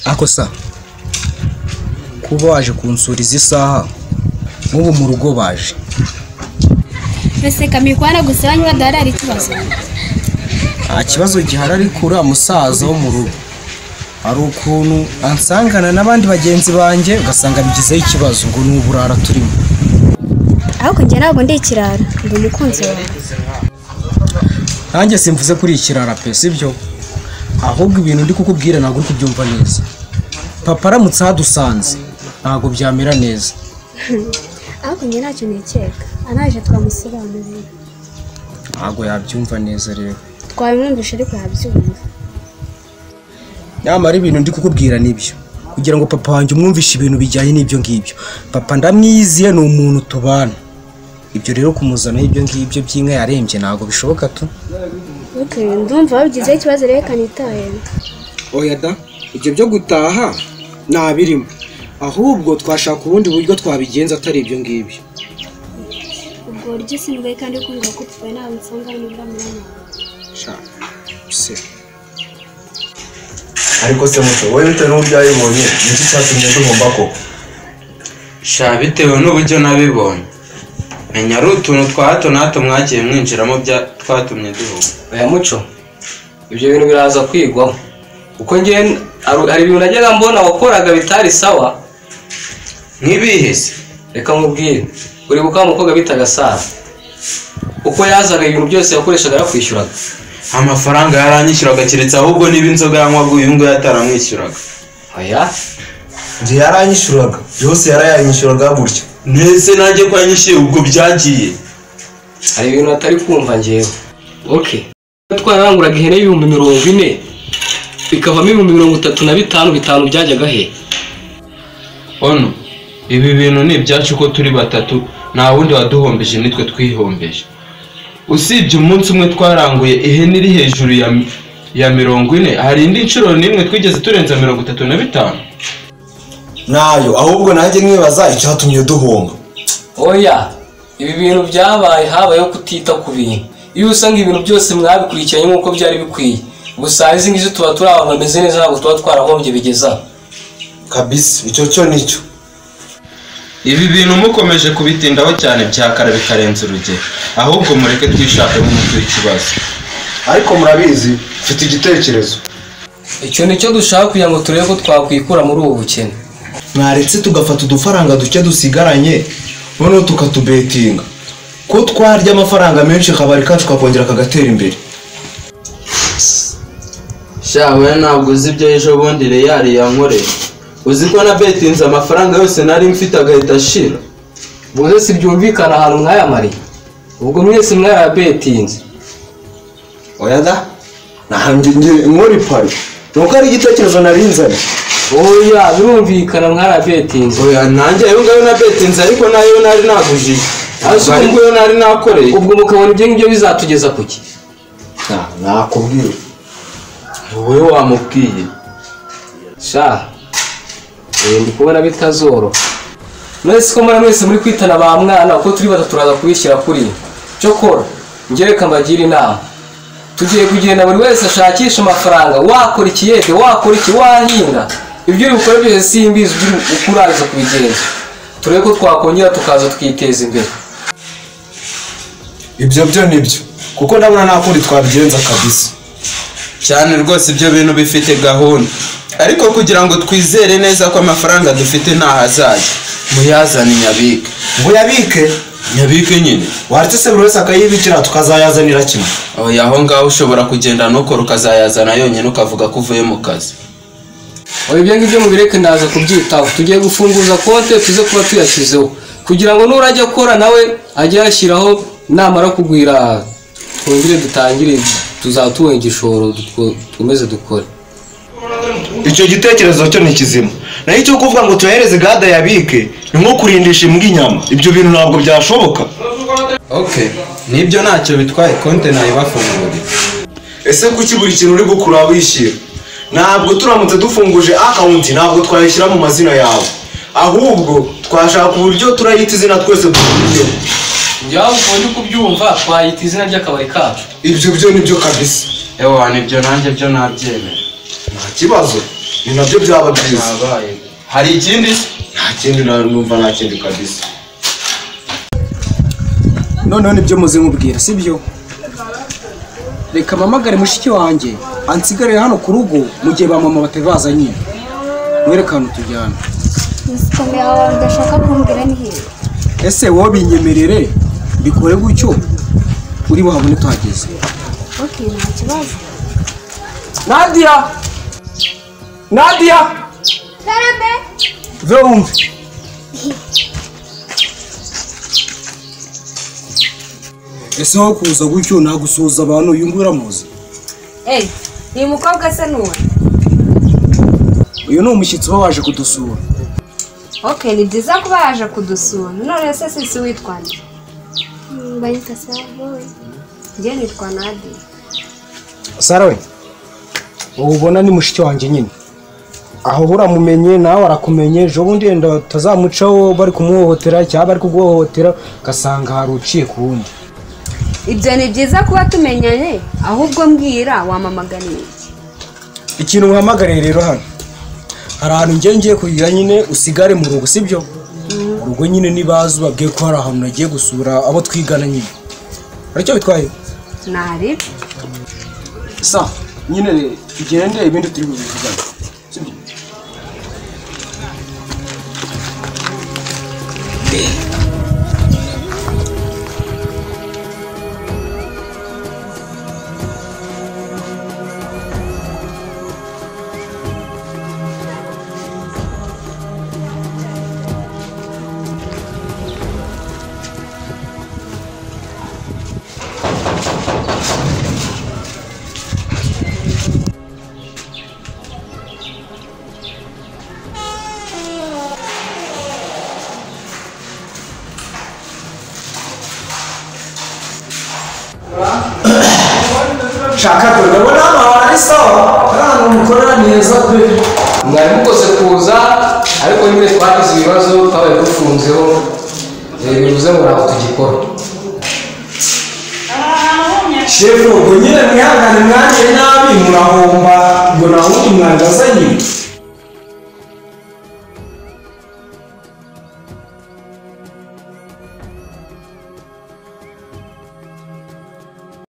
ako sa kuba waje kunsuriza isaha nk'ubu mu rugo baje ese kamikwana gusaba niba darari kibazo kibazo gihari ariko uriya musaza wo mu rugo hari ukuntu ansangana n'abandi bagenzi banjye ugasanga bigizeho ikibazo ngo ni uburara turimo. ariko njye ntabwo ndi ikirara ndi umukunzi wawe. nanjye simvuze kuri ikirara pe sibyo, ahubwo ibintu ndi kukubwira ntabwo uri kubyumva neza. papa aramutse hadusanze ntabwo byamera neza. ariko njye ntacyo nikeka anaje twamusobanurira ntabwo yabyumva neza rero. twabimwumvisha ariko yabyumva. nyamara ibintu ndi kukubwira nibyo kugira ngo papa wanjye umwumvishe ibintu bijyanye n'ibyo ngibyo. papa ndamwiziye ni umuntu tubana, ibyo rero kumuzanaho ibyo ngibyo by'inka yarembye ntabwo bishoboka tu. ndumva wabigizeho ikibazo reka nitaye. oya da, ibyo byo gutaha ntabirimo, ahubwo twashaka ubundi buryo twabigenza atari ibyo ngibyo. ubwo buryo sinubwo kandi kumva ko twaye nta nsanga n'ubwamurana se. ariko se muto wowe bitewe n'uburyo yabibonye niki cyatumye duhomba ko? sha bitewe n'uburyo nabibonye menya ari utuntu twa hato na hato mwagiye mwinjiramo twatumye duhomba. oya muco ibyo bintu biraza kwigwaho kuko njye hari ibintu najyaga mbona wakoraga bitari sawa. nk'ibihese reka nkubwire, uribuka wa mukobwa bitaga Sara uko yazaga ibintu byose yakoreshaga yakwishyuraga? amafaranga yaranyishyuraga keretse ahubwo niba inzoga yanywaga uyu nguyu ataramwishyuraga. oya njye yaranyishyuraga byose yarayanyishyuraga gutya. nese nanjye ko yanyishyuye ubwo byagiye. hari ibintu atari kumva njyewe. okay twaranguraga ihene y'ibihumbi 40 bikavamo ibihumbi 35 bitanu byajyaga he? ono ibi bintu ni ibyacu ko turi batatu, nta wundi waduhombeje nitwe twihombeje. usibye umunsi umwe twaranguye ihene iri hejuru ya 40, hari indi nshuro n'imwe twigeze turenza 35. nayo ahubwo nanjye nkibaza icyatumye duhomba. oya ibi bintu byabaye habayeho kutita ku bintu. iyo usanga ibintu byose mwabikurikiranye nk'uko byari bikwiye, gusa izi ngizi tuba turi abantu bameze neza ntabwo tuba twarahombye bigeza kabisa. icyo cyo nicyo. ibi bintu mukomeje kubitindaho cyane byakara bikarenza urugero, ahubwo mureke twishakemo umuti w'ikibazo. ariko murabizi mfite igitekerezo. icyo nicyo dushaka kugira ngo turebe ko twakwikura muri ubu bukene. mwaretse tugafata udufaranga duke dusigaranye noneho tukatubetinga ko twarya amafaranga menshi akabari kacu kakongera kagatera imbere. shawe ntabwo uzi ibyo ejo bundi reyari yankoreye. uzi ko na betinze amafaranga yose nari mfite agahita ashira. bose si byumvikana ahantu mwayamariye, ubwo mwese mwarabetinze. oya da, nanjye nkori pari nuko ari igitekerezo narinzanye. oya birumvikana mwarabetinze. oya nanjye ayo ngayo na betinze ariko nayo nari nagujije, ariko yo nari nakoreye. ubwo mukabona ibyo ngibyo bizatugeza kuki? nakubwira wowe wamubwiye. sha ndi kubona bitazoro. mwese ko mwese muri kwitana ba mwana uko turi batatu turaza kubishyira kuri cyo kora. njye reka mbagira inama, tugiye kugenda buri wese ashakisha amafaranga. wakora ikiyede, wakora iki, wahinga, ibyo uri bukore byose simbizi ukuraza kubigenza. turebe ko twakongera tukaza twiteza imbere. ibyo byo nibyo kuko ndabona nta kundi twabigenza kabisa. cyane rwose ibyo bintu bifite gahunda, ariko kugira ngo twizere neza ko amafaranga dufite ntahazajya muyazane nyabike. ngo yabike? nyabike nyine. waretse se buri wese akayibikira tukazayazanira kimwe? oya aho ngaho ushobora kugenda nukora ukazayazana yonyine ukavuga ko uvuye mu kazi. oya ibyo ngibyo mubireke ndaza kubyitaho. tugiye gufunguza konte tuze kuba tuyashyizeho kugira ngo nurajya akora nawe ajye yashyiraho, namara kugwira twongere dutangire tuzatuwe igishoro twemeze dukore. icyo gitekerezo cyo ni kizima. naho icyo kuvuga ngo tuyahereze gada yabike ni nko kurindisha imbwa inyama. ibyo bintu ntabwo byashoboka. okay nibyo ntacyo bitwaye, konte nayibafungurira. ese kuki buri kintu uri gukura wishyira? ntabwo turamutse dufunguje akawunti ntabwo twayishyira mu mazina yawe, ahubwo twashaka uburyo turayita izina twese duhuriyeho. njyaho ubundi kubyumva twayita izina ry'akabari kacu. ibyo byo nibyo kabisa. ewa nibyo nanjye byo nabyemera. nta kibazo. ni nabyo byaba byiza. hari ikindi Nta kindi numva nta kindi kabisa. noneho nibyo muze mubwira sibyo, reka mpamagare mushiki wanjye ansigarire hano ku rugo mu gihe ba mama batabaza nyine, mwereke ahantu tujyana. Nisikomeye aho udashaka kumbwira ni hehe? Ese wowe binyemerere bikore gutyo uri buhabone tuhageze. Okay, nta kibazo. Nadia! Nadia! Karame! Ve wumve. Ese aho kuza gutyo nagusuhuza abantu uyu nguyu uramuzi? uyu mukobwa se nuwe? Uyu ni umushyitsi uba waje kudusura. Okay, ni byiza kuba yaje kudusura. None se sisi witwa nde? Bayita Savoy. Njye nitwa Nadia. Sara we, ubona ni mushiki wanjye nyine. Aho uramumenye nawe arakumenye, ejo bundi yenda utazamucaho bari kumuhohotera cyangwa bari kuguhohotera ugasanga hari uciye ku wundi. Ibyo ni byiza kuba tumenyanye, ahubwo mbwira wamamaganiye iki? Ikintu muhamagariye rero hano, hari ahantu ngiye kugira nyine usigare mu rugo sibyo? Urugo nyine nibaza ubabwiye ko hari ahantu nagiye gusura abo twigana nyine. Aricyo bitwaye? Nari Sa, nyine tugende ibindi turi buvugane. Sibyo? Shaka ndabona ari sawa kandi umukorera neza pe. mwari mukoze kuza ariko nyine twagize ibibazo twabaye dufunzeho bivuze ngo ntabwo tugikora. Shefu ubwo nyine mwihangane mwakire nabi murahomba ngo nta wundi mwagaza nyine.